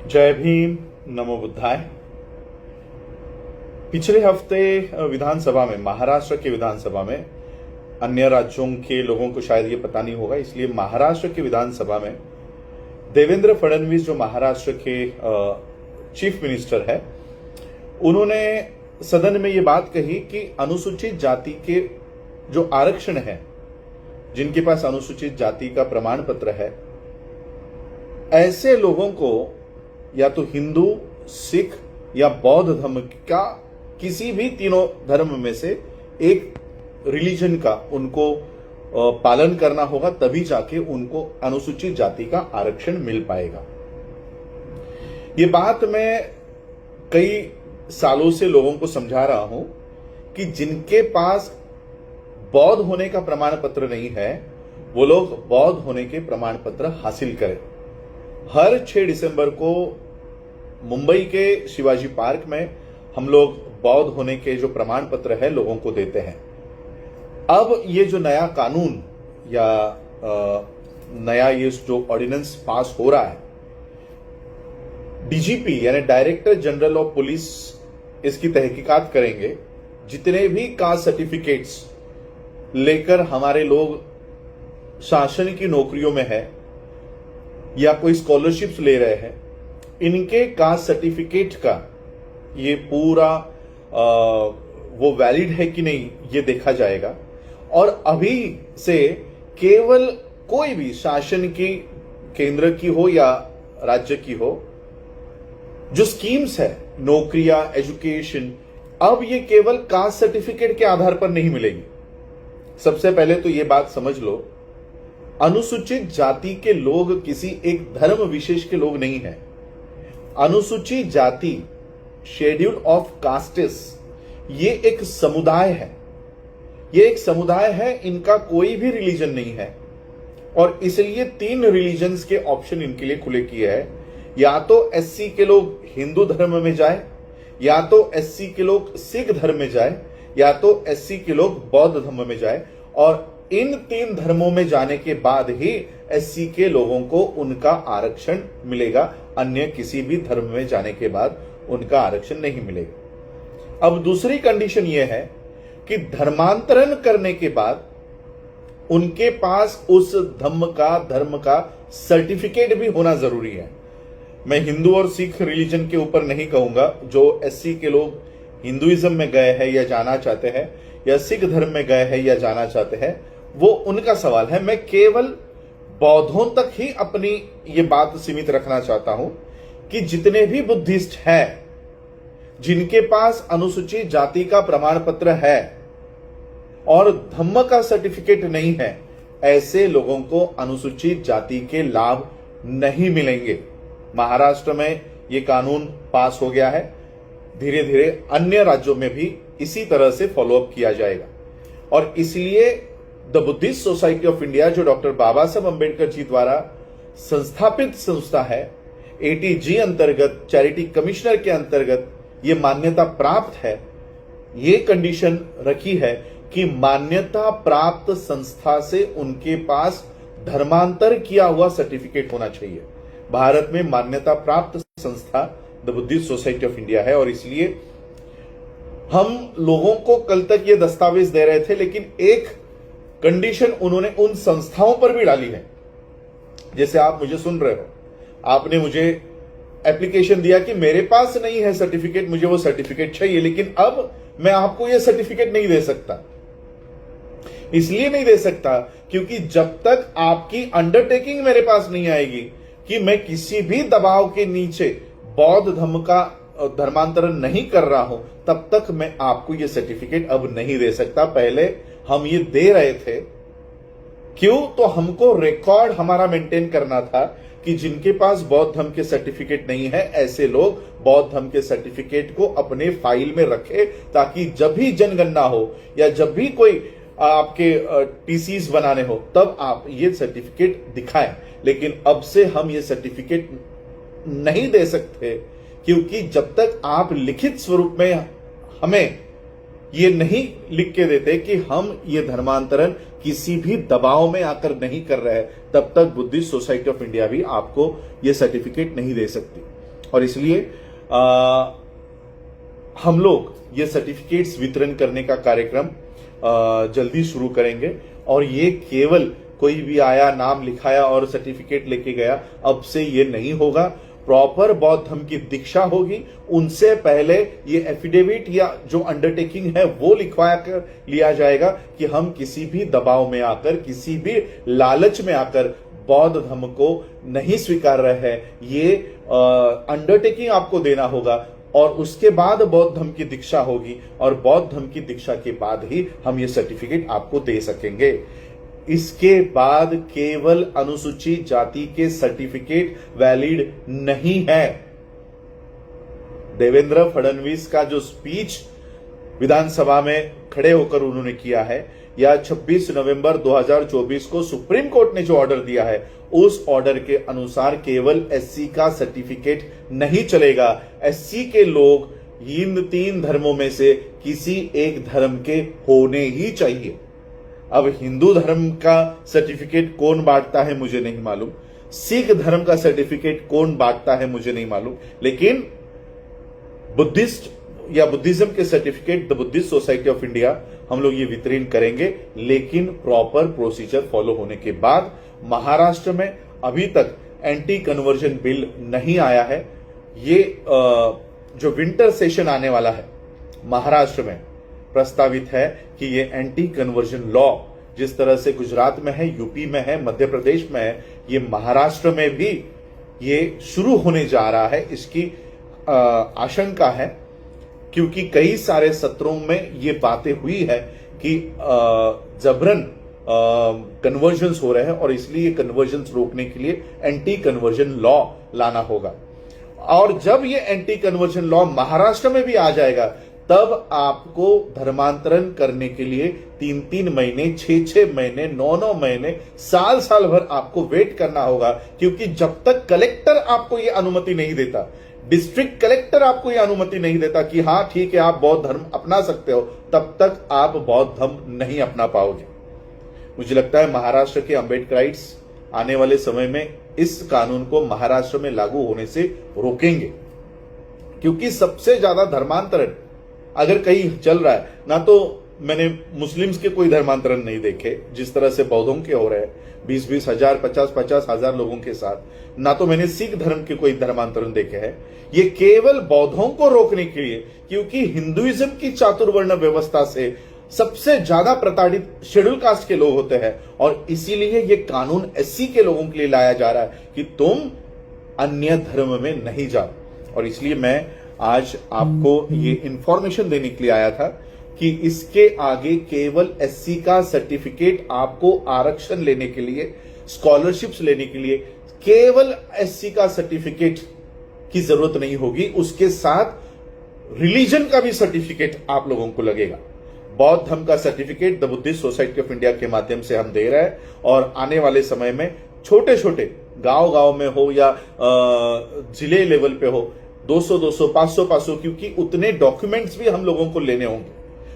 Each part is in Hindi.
जय भीम, नमो बुद्धाय। पिछले हफ्ते विधानसभा में, महाराष्ट्र की विधानसभा में, अन्य राज्यों के लोगों को शायद ये पता नहीं होगा, इसलिए महाराष्ट्र की विधानसभा में देवेंद्र फडणवीस, जो महाराष्ट्र के चीफ मिनिस्टर है, उन्होंने सदन में ये बात कही कि अनुसूचित जाति के जो आरक्षण है, जिनके पास अनुसूचित जाति का प्रमाण पत्र है, ऐसे लोगों को या तो हिंदू, सिख या बौद्ध धर्म का किसी भी तीनों धर्म में से एक रिलीजन का उनको पालन करना होगा, तभी जाके उनको अनुसूचित जाति का आरक्षण मिल पाएगा। ये बात मैं कई सालों से लोगों को समझा रहा हूं कि जिनके पास बौद्ध होने का प्रमाण पत्र नहीं है, वो लोग बौद्ध होने के प्रमाण पत्र हासिल करें। हर 6 दिसंबर को मुंबई के शिवाजी पार्क में हम लोग बौद्ध होने के जो प्रमाण पत्र है लोगों को देते हैं। अब ये जो नया कानून या नया ये जो ऑर्डिनेंस पास हो रहा है, डीजीपी यानी डायरेक्टर जनरल ऑफ पुलिस इसकी तहकीकात करेंगे। जितने भी कास्ट सर्टिफिकेट्स लेकर हमारे लोग शासन की नौकरियों में है या कोई स्कॉलरशिप्स ले रहे हैं, इनके कास्ट सर्टिफिकेट का ये पूरा वो वैलिड है कि नहीं, ये देखा जाएगा। और अभी से केवल कोई भी शासन की, केंद्र की हो या राज्य की हो, जो स्कीम्स है, नौकरियां, एजुकेशन, अब ये केवल कास्ट सर्टिफिकेट के आधार पर नहीं मिलेगी। सबसे पहले तो ये बात समझ लो, अनुसूचित जाति के लोग किसी एक धर्म विशेष के लोग नहीं हैं। अनुसूचित जाति, शेड्यूल ऑफ कास्टेस, ये एक समुदाय है। ये एक समुदाय है, इनका कोई भी रिलीजन नहीं है और इसलिए 3 रिलीजन्स के ऑप्शन इनके लिए खुले किए हैं। या तो एससी के लोग हिंदू धर्म में जाए, या तो एससी के लोग सिख धर्म में जाए, या तो एससी के लोग बौद्ध धर्म में जाए। और इन 3 धर्मों में जाने के बाद ही एससी के लोगों को उनका आरक्षण मिलेगा, अन्य किसी भी धर्म में जाने के बाद उनका आरक्षण नहीं मिलेगा। अब दूसरी कंडीशन यह है कि धर्मांतरण करने के बाद उनके पास उस धर्म का सर्टिफिकेट भी होना जरूरी है। मैं हिंदू और सिख रिलीजन के ऊपर नहीं कहूंगा। जो एससी के लोग हिंदुइज्म में गए हैं या जाना चाहते हैं, या सिख धर्म में गए हैं या जाना चाहते हैं, वो उनका सवाल है। मैं केवल बौद्धों तक ही अपनी ये बात सीमित रखना चाहता हूं कि जितने भी बुद्धिस्ट हैं, जिनके पास अनुसूचित जाति का प्रमाण पत्र है और धम्म का सर्टिफिकेट नहीं है, ऐसे लोगों को अनुसूचित जाति के लाभ नहीं मिलेंगे। महाराष्ट्र में ये कानून पास हो गया है, धीरे धीरे अन्य राज्यों में भी इसी तरह से फॉलोअप किया जाएगा। और इसलिए the Buddhist society of India, जो डॉक्टर बाबा साहब अंबेडकर जी द्वारा संस्थापित संस्था है, एटीजी अंतर्गत, चैरिटी कमिश्नर के अंतर्गत ये मान्यता प्राप्त है, ये कंडीशन रखी है कि मान्यता प्राप्त संस्था से उनके पास धर्मांतर किया हुआ सर्टिफिकेट होना चाहिए। भारत में मान्यता प्राप्त संस्था the Buddhist society of India है और इसलिए हम लोगों को कल तक ये दस्तावेज दे रहे थे, लेकिन एक कंडीशन उन्होंने उन संस्थाओं पर भी डाली है। जैसे आप मुझे सुन रहे हो, आपने मुझे एप्लीकेशन दिया कि मेरे पास नहीं है सर्टिफिकेट, मुझे वो सर्टिफिकेट चाहिए, लेकिन अब मैं आपको ये सर्टिफिकेट नहीं दे सकता। इसलिए नहीं दे सकता क्योंकि जब तक आपकी अंडरटेकिंग मेरे पास नहीं आएगी कि मैं किसी भी दबाव के नीचे बौद्ध धर्म का धर्मांतरण नहीं कर रहा हूं, तब तक मैं आपको यह सर्टिफिकेट अब नहीं दे सकता। पहले हम ये दे रहे थे, क्यों? तो हमको रिकॉर्ड हमारा मेंटेन करना था कि जिनके पास बौद्ध धर्म के सर्टिफिकेट नहीं है, ऐसे लोग बौद्ध धर्म के सर्टिफिकेट को अपने फाइल में रखें, ताकि जब भी जनगणना हो या जब भी कोई आपके टीसीस बनाने हो, तब आप ये सर्टिफिकेट दिखाएं। लेकिन अब से हम ये सर्टिफिकेट नहीं दे सकते, क्योंकि जब तक आप लिखित स्वरूप में हमें ये नहीं लिख के देते कि हम ये धर्मांतरण किसी भी दबाव में आकर नहीं कर रहे हैं, तब तक बुद्धिस्ट सोसाइटी ऑफ इंडिया भी आपको ये सर्टिफिकेट नहीं दे सकती। और इसलिए हम लोग ये सर्टिफिकेट्स वितरण करने का कार्यक्रम जल्दी शुरू करेंगे। और ये केवल कोई भी आया, नाम लिखाया और सर्टिफिकेट लेके गया, अब से ये नहीं होगा। प्रॉपर बौद्ध धर्म की दीक्षा होगी। उनसे पहले ये एफिडेविट या जो अंडरटेकिंग है वो लिखवा कर लिया जाएगा कि हम किसी भी दबाव में आकर, किसी भी लालच में आकर बौद्ध धर्म को नहीं स्वीकार रहे हैं। ये अंडरटेकिंग आपको देना होगा और उसके बाद बौद्ध धर्म की दीक्षा होगी और बौद्ध धर्म की दीक्षा के बाद ही हम ये सर्टिफिकेट आपको दे सकेंगे। इसके बाद केवल अनुसूचित जाति के सर्टिफिकेट वैलिड नहीं है। देवेंद्र फडणवीस का जो स्पीच विधानसभा में खड़े होकर उन्होंने किया है, या 26 नवंबर 2024 को सुप्रीम कोर्ट ने जो ऑर्डर दिया है, उस ऑर्डर के अनुसार केवल एससी का सर्टिफिकेट नहीं चलेगा। एससी के लोग इन 3 धर्मों में से किसी एक धर्म के होने ही चाहिए। अब हिंदू धर्म का सर्टिफिकेट कौन बांटता है मुझे नहीं मालूम, सिख धर्म का सर्टिफिकेट कौन बांटता है मुझे नहीं मालूम, लेकिन बुद्धिस्ट या बुद्धिज्म के certificate the Buddhist society of India हम लोग ये वितरण करेंगे, लेकिन प्रॉपर प्रोसीजर फॉलो होने के बाद। महाराष्ट्र में अभी तक एंटी कन्वर्जन बिल नहीं आया है। ये जो विंटर सेशन आने वाला है महाराष्ट्र में, प्रस्तावित है कि ये एंटी कन्वर्जन लॉ जिस तरह से गुजरात में है, यूपी में है, मध्य प्रदेश में है, ये महाराष्ट्र में भी ये शुरू होने जा रहा है। इसकी आशंका है क्योंकि कई सारे सत्रों में ये बातें हुई है कि जबरन कन्वर्जन्स हो रहे हैं और इसलिए ये कन्वर्जन्स रोकने के लिए एंटी कन्वर्जन लॉ लाना होगा। और जब ये एंटी कन्वर्जन लॉ महाराष्ट्र में भी आ जाएगा, तब आपको धर्मांतरण करने के लिए 3-3 महीने, 6-6 महीने, 9-9 महीने, साल भर आपको वेट करना होगा। क्योंकि जब तक कलेक्टर आपको यह अनुमति नहीं देता, डिस्ट्रिक्ट कलेक्टर आपको यह अनुमति नहीं देता कि हां ठीक है आप बौद्ध धर्म अपना सकते हो, तब तक आप बौद्ध धर्म नहीं अपना पाओगे। मुझे लगता है महाराष्ट्र के अम्बेडकराइट्स आने वाले समय में इस कानून को महाराष्ट्र में लागू होने से रोकेंगे, क्योंकि सबसे ज्यादा धर्मांतरण अगर कहीं चल रहा है, ना तो मैंने मुस्लिम्स के कोई धर्मांतरण नहीं देखे जिस तरह से बौद्धों के हो रहे हैं 20-20 हजार, 50-50 हजार लोगों के साथ, ना तो मैंने सिख धर्म के कोई धर्मांतरण देखे हैं। ये केवल बौद्धों को रोकने के लिए, क्योंकि हिंदुइज्म की चातुर्वर्ण व्यवस्था से सबसे ज्यादा प्रताड़ित शेड्यूल कास्ट के लोग होते हैं और इसीलिए ये कानून एससी के लोगों के लिए लाया जा रहा है कि तुम अन्य धर्म में नहीं जाओ। और इसलिए मैं आज आपको ये इंफॉर्मेशन देने के लिए आया था कि इसके आगे केवल एससी का सर्टिफिकेट आपको आरक्षण लेने के लिए, स्कॉलरशिप्स लेने के लिए केवल एससी का सर्टिफिकेट की जरूरत नहीं होगी, उसके साथ रिलीजन का भी सर्टिफिकेट आप लोगों को लगेगा। बौद्ध धर्म का certificate the Buddhist society of India के माध्यम से हम दे रहे हैं और आने वाले समय में छोटे छोटे गांव में हो या जिले लेवल पे हो, 200, 500, क्योंकि उतने डॉक्यूमेंट्स भी हम लोगों को लेने होंगे,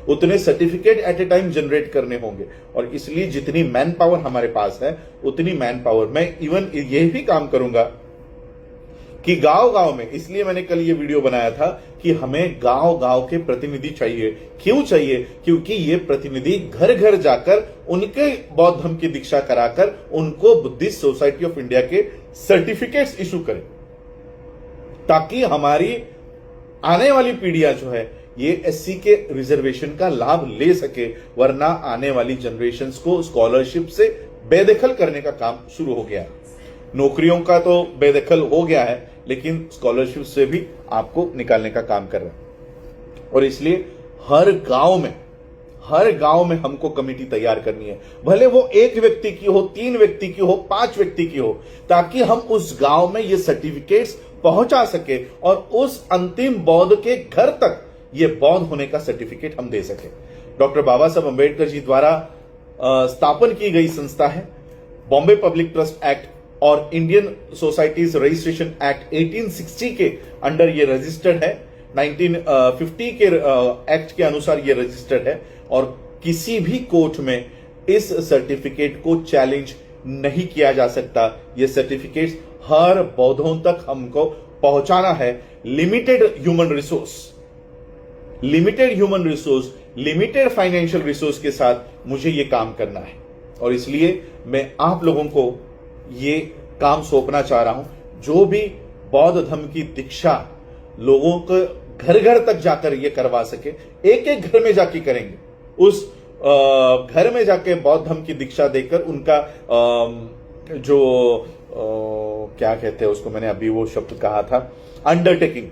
उतने certificate at a time generate करने होंगे। और इसलिए जितनी मैन पावर हमारे पास है, उतनी मैन पावर मैं इवन ये भी काम करूंगा कि गांव में, इसलिए मैंने कल ये वीडियो बनाया था कि हमें गांव के प्रतिनिधि चाहिए। क्यों चाहिए? क्योंकि ये प्रतिनिधि घर घर जाकर उनके बौद्ध धर्म की दीक्षा कराकर उनको बुद्धिस्ट सोसाइटी ऑफ इंडिया के सर्टिफिकेट्स इशू करें, ताकि हमारी आने वाली पीढ़ियां जो है ये एससी के रिजर्वेशन का लाभ ले सके। वरना आने वाली जनरेशंस को स्कॉलरशिप से बेदखल करने का काम शुरू हो गया है। नौकरियों का तो बेदखल हो गया है, लेकिन स्कॉलरशिप से भी आपको निकालने का काम कर रहे हैं। और इसलिए हर गांव में हमको कमेटी तैयार करनी है, भले वो 1 व्यक्ति की हो, 3 व्यक्ति की हो, 5 व्यक्ति की हो, ताकि हम उस गांव में ये सर्टिफिकेट्स पहुंचा सके और उस अंतिम बौद्ध के घर तक ये बौद्ध होने का सर्टिफिकेट हम दे सके। डॉक्टर बाबा साहब अंबेडकर जी द्वारा स्थापन की गई संस्था है बॉम्बे पब्लिक ट्रस्ट एक्ट और इंडियन सोसाइटीज रजिस्ट्रेशन एक्ट 1860 के अंडर ये रजिस्टर्ड है। 1950 के एक्ट के अनुसार ये रजिस्टर्ड है और किसी भी कोर्ट में इस सर्टिफिकेट को चैलेंज नहीं किया जा सकता। ये सर्टिफिकेट हर बौद्धों तक हमको पहुंचाना है limited human resource, limited financial resource के साथ मुझे यह काम करना है। और इसलिए मैं आप लोगों को ये काम सौंपना चाह रहा हूं, जो भी बौद्ध धर्म की दीक्षा लोगों को घर घर तक जाकर ये करवा सके, एक एक घर में जाके करेंगे। उस घर में जाके बौद्ध धर्म की दीक्षा देकर उनका क्या कहते हैं उसको, मैंने अभी वो शब्द कहा था, अंडरटेकिंग,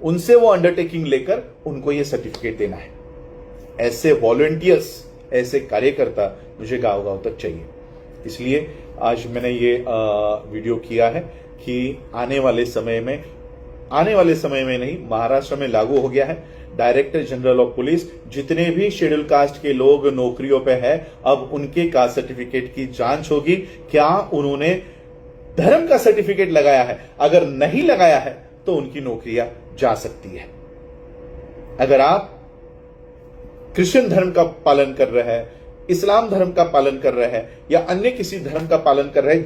उनसे वो अंडरटेकिंग लेकर उनको ये सर्टिफिकेट देना है। ऐसे वॉलंटियर्स, ऐसे कार्यकर्ता मुझे गांव गांव तक चाहिए। इसलिए आज मैंने ये वीडियो किया है कि आने वाले समय में नहीं, महाराष्ट्र में लागू हो गया है, डायरेक्टर जनरल ऑफ पुलिस जितने भी शेड्यूल कास्ट के लोग नौकरियों पे है, अब उनके कास्ट सर्टिफिकेट की जांच होगी, क्या उन्होंने धर्म का सर्टिफिकेट लगाया है। अगर नहीं लगाया है तो उनकी नौकरियां जा सकती है। अगर आप क्रिश्चियन धर्म का पालन कर रहे हैं, इस्लाम धर्म का पालन कर रहे हैं या अन्य किसी धर्म का पालन कर रहे हैं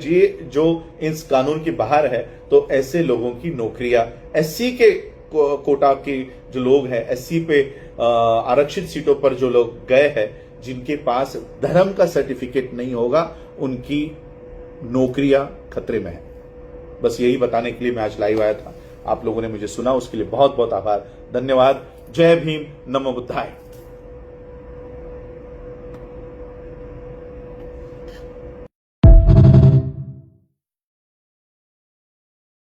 जो इस कानून के बाहर है, तो ऐसे लोगों की नौकरियां, एससी के कोटा के जो लोग हैं, एससी पे आरक्षित सीटों पर जो लोग गए हैं, जिनके पास धर्म का सर्टिफिकेट नहीं होगा, उनकी नौकरियां खतरे में है। बस यही बताने के लिए मैं आज लाइव आया था। आप लोगों ने मुझे सुना, उसके लिए बहुत बहुत आभार, धन्यवाद। जय भीम, नमो बुद्धाय।